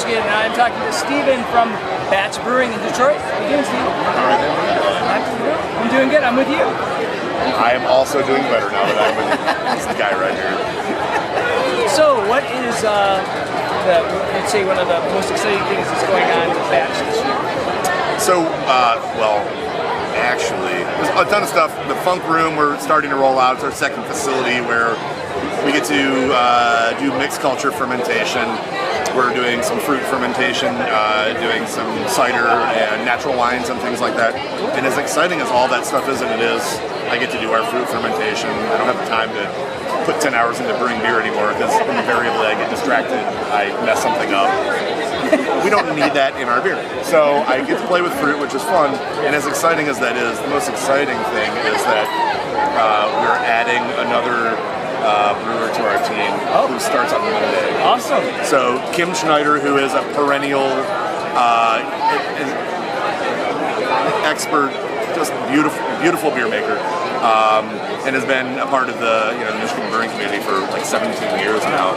Michigan, and I'm talking to Steven from Batch Brewing in Detroit. How you doing, Steven? I'm doing good. I'm with you. I am also doing better now that I'm with this guy right here. So, what is let's say one of the most exciting things that's going on with Batch this year? So, well, actually, there's a ton of stuff. The Funk Room, we're starting to roll out. It's our second facility where we get to do mixed culture fermentation. We're doing some fruit fermentation, doing some cider and natural wines and things like that. And as exciting as all that stuff is, and it is, I get to do our fruit fermentation. I don't have the time to put 10 hours into brewing beer anymore because invariably I get distracted, I mess something up. We don't need that in our beer. So I get to play with fruit, which is fun. And as exciting as that is, the most exciting thing is that we're adding another brewer to our team who starts on Monday. Awesome. So Kim Schneider, who is a perennial expert, just beautiful beer maker, and has been a part of the Michigan Brewing Community for like 17 years now.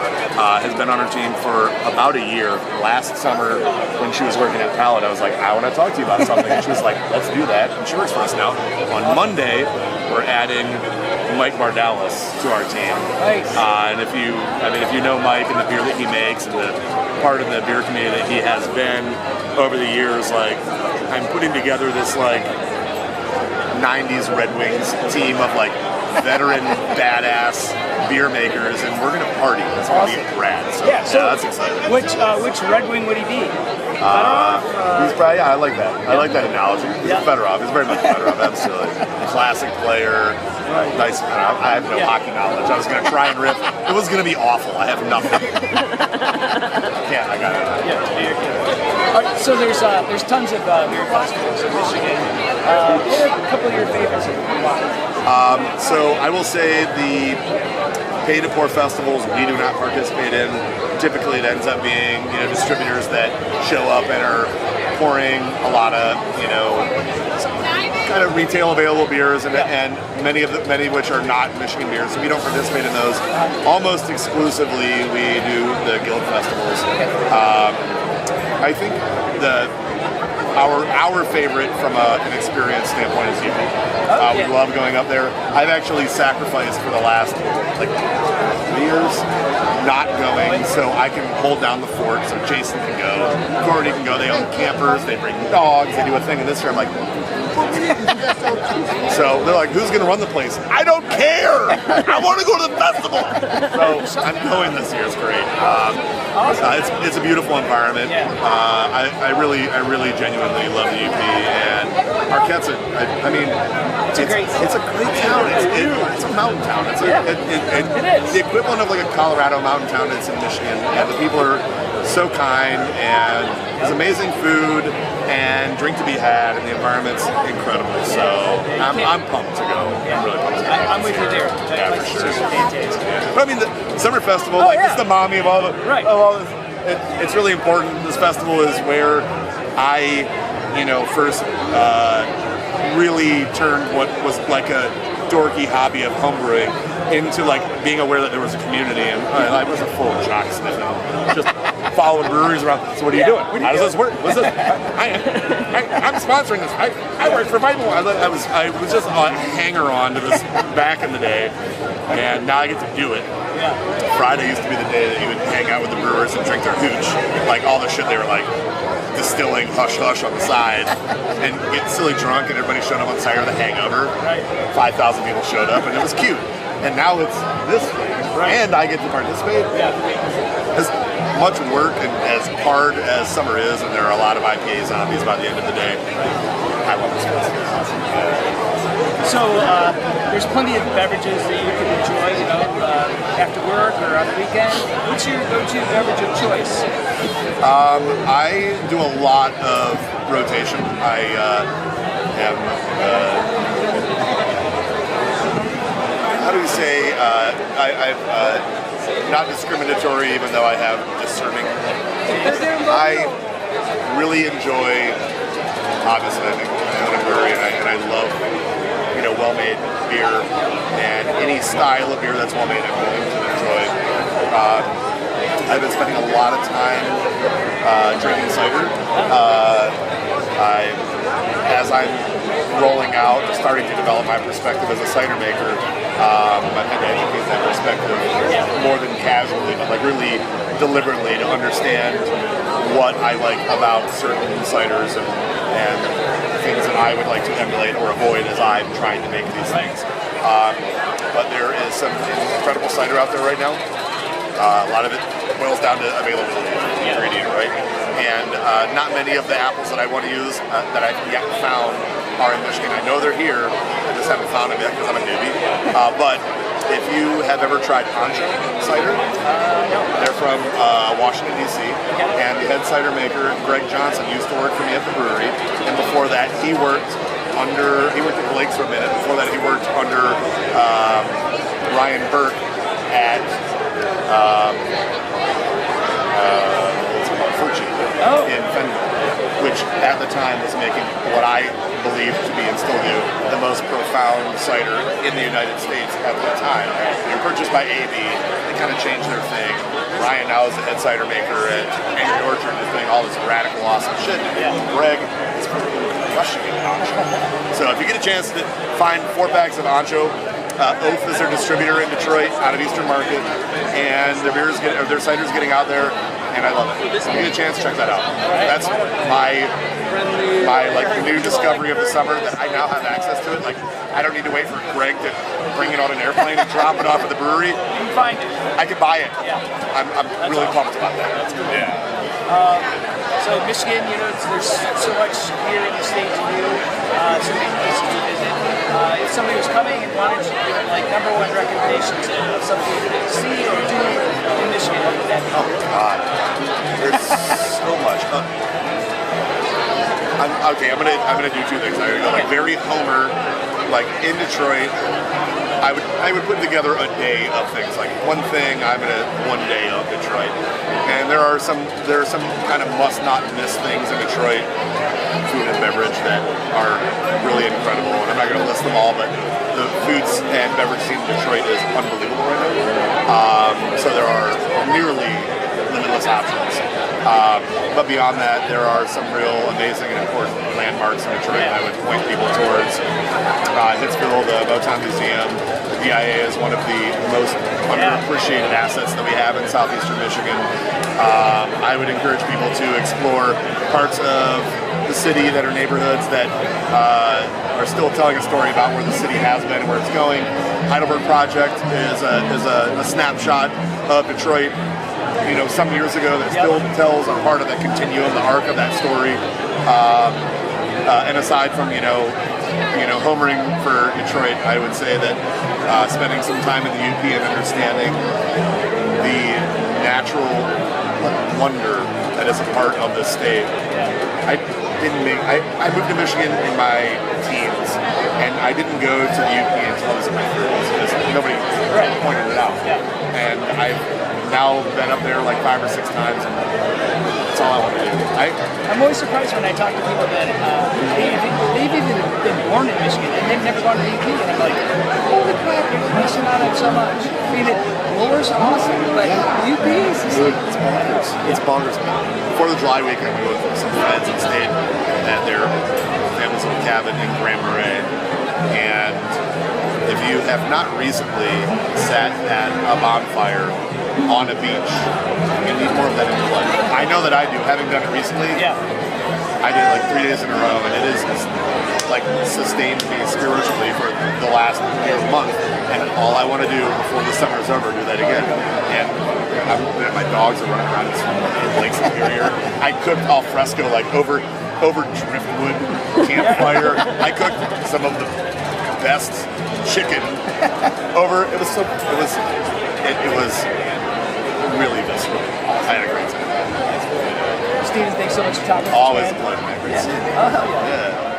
Has been on our team for about a year. Last summer, when she was working at Pallet, I was like, I want to talk to you about something, and she was like, let's do that. And she works for us now. On Monday, we're adding Mike Bardalis to our team. Nice. And if you know Mike and the beer that he makes and the part of the beer community that he has been over the years, like I'm putting together this like 90s Red Wings team of like veteran badass beer makers, and we're gonna party. It's gonna be rad. So, yeah, that's exciting. Which Red Wing would he be? He's probably, I like that. I like that analogy. He's better off. He's very much better off. Absolutely. Classic player. Nice. I have no hockey knowledge. I was going to try and riff. It was going to be awful. I have nothing. Yeah, I got it. Yeah. So there's tons of beer festivals in Michigan. What are a couple of your favorites? So I will say the pay to pour festivals we do not participate in. Typically, it ends up being distributors that show up and are pouring a lot of kind of retail available beers, and many of which are not Michigan beers. So we don't participate in those. Almost exclusively, we do the guild festivals. I think our favorite from an experience standpoint is Ypsilanti. We love going up there. I've actually sacrificed for the last 3 years not going so I can hold down the fort so Jason can go, Cordy can go. They own campers, they bring dogs, they do a thing, and this year I'm like, so they're like, who's going to run the place? I don't care! I want to go to the festival! So I'm going this year. It's great. It's a beautiful environment. I really genuinely love the UP, and Marquette's it's a great town. It's a mountain town. It is. The equivalent of like a Colorado mountain town that's in Michigan, and the people are so kind, and there's amazing food and drink to be had, and the environment's incredible. So I'm pumped to go. I'm really pumped to go. I'm with you there. Yeah, for sure. Fantastic. But I mean, the Summer Festival, it's the mommy of all the. Right. It's really important. This festival is where I, first really turned what was like a dorky hobby of homebrewing into like being aware that there was a community, and I was a full jock sniffing, just following breweries around. So what are you doing? How does this work? What's this? I'm sponsoring this. I work for Bible. I was just a hanger-on to this back in the day, and now I get to do it. Friday used to be the day that you would hang out with the brewers and drink their hooch, like all the shit they were like distilling hush hush on the side, and get silly drunk, and everybody showed up on Saturday The Hangover. 5,000 people showed up, and it was cute. And now it's this thing, and I get to participate. As much work and as hard as summer is, and there are a lot of IPA zombies by the end of the day, I love this festival. So there's plenty of beverages that you can enjoy, after work or on the weekend. What's your go-to beverage of choice? I do a lot of rotation. I am. How do you say? I'm not discriminatory, even though I have discerning. I really enjoy. Obviously, I think I own a brewery, and I love well-made beer, and any style of beer that's well-made I'm willing to enjoy. I've been spending a lot of time drinking cider. As I'm rolling out, starting to develop my perspective as a cider maker, I've had to educate that perspective more than casually, but like really deliberately to understand what I like about certain ciders and things that I would like to emulate or avoid as I'm trying to make these things. But there is some incredible cider out there right now. A lot of it boils down to availability of the ingredient, right? And not many of the apples that I want to use that I've yet found are in Michigan. I know they're here, I just haven't found them yet because I'm a newbie. But if you have ever tried Ancho cider, they're from Washington, D.C. And the head cider maker, Greg Johnson, used to work for me at the brewery. And before that, he worked at Blake's for a minute. Before that, he worked under Ryan Burke at in Fenway, which at the time was making what I believed to be and still do the most profound cider in the United States at the time. They were purchased by AB. They kind of changed their thing. Ryan now is the head cider maker at Angry Orchard and is doing all this radical, awesome shit. Greg is crushing it in Ancho. So if you get a chance to find 4 packs of Ancho, Oath is their distributor in Detroit out of Eastern Market, and their cider's getting out there, and I love it. If you get a chance, check that out. That's my like new discovery of the summer that I now have access to it. Like I don't need to wait for Greg to bring it on an airplane and drop it off at the brewery. You can find it. I can buy it. Yeah. I'm really pumped about that. That's cool. Yeah. So Michigan, there's so much here in the state to do, so many places to visit. If somebody was coming and wanted to give like #1 recommendations of something to see or do in Michigan, what would that be? Oh God, there's so much. I'm gonna do 2 things. I'm gonna go like very Homer, like in Detroit. I would put together a day of things. Like one day of Detroit, and there are some kind of must not miss things in Detroit, food and beverage that are really incredible. And I'm not going to list them all, but the foods and beverage scene in Detroit is unbelievable right now. So there are nearly limitless options. But beyond that, there are some real amazing and important landmarks in Detroit that I would point people towards. Hitsville, the Motown Museum. The DIA is one of the most underappreciated assets that we have in southeastern Michigan. I would encourage people to explore parts of the city that are neighborhoods that are still telling a story about where the city has been and where it's going. Heidelberg Project is a snapshot of Detroit, some years ago that still tells a part of that continuum, the arc of that story. And aside from homering for Detroit, I would say that spending some time in the UP and understanding the natural wonder that is a part of this state. I moved to Michigan in my teens, and I didn't go to the UP until I was in my 30s because nobody pointed it out. And I've now been up there like 5 or 6 times, and that's all I want to do. I'm always surprised when I talk to people that they've even been born in Michigan and they've never gone to the UP, and I'm like, holy crap, you're missing out on so much. I mean, Brewers are awesome, but UP is just it's bonkers. It's bonkers. Before the July weekend, we went with some friends and stayed at their family's little cabin in Grand Marais. And if you have not recently sat at a bonfire on a beach, you need more of that in your life. I know that I do. Having done it recently, I did it like 3 days in a row, and it is like sustained me spiritually for the last month. And all I want to do before the summer's over, do that again. And my dogs are running around in Blake's Superior. I cooked al fresco, like over driftwood campfire. I cooked some of the best chicken over. It was really visceral. I had a great time. Steven, thanks so much for talking. Always a pleasure, man. Great to see you. Oh, hell yeah.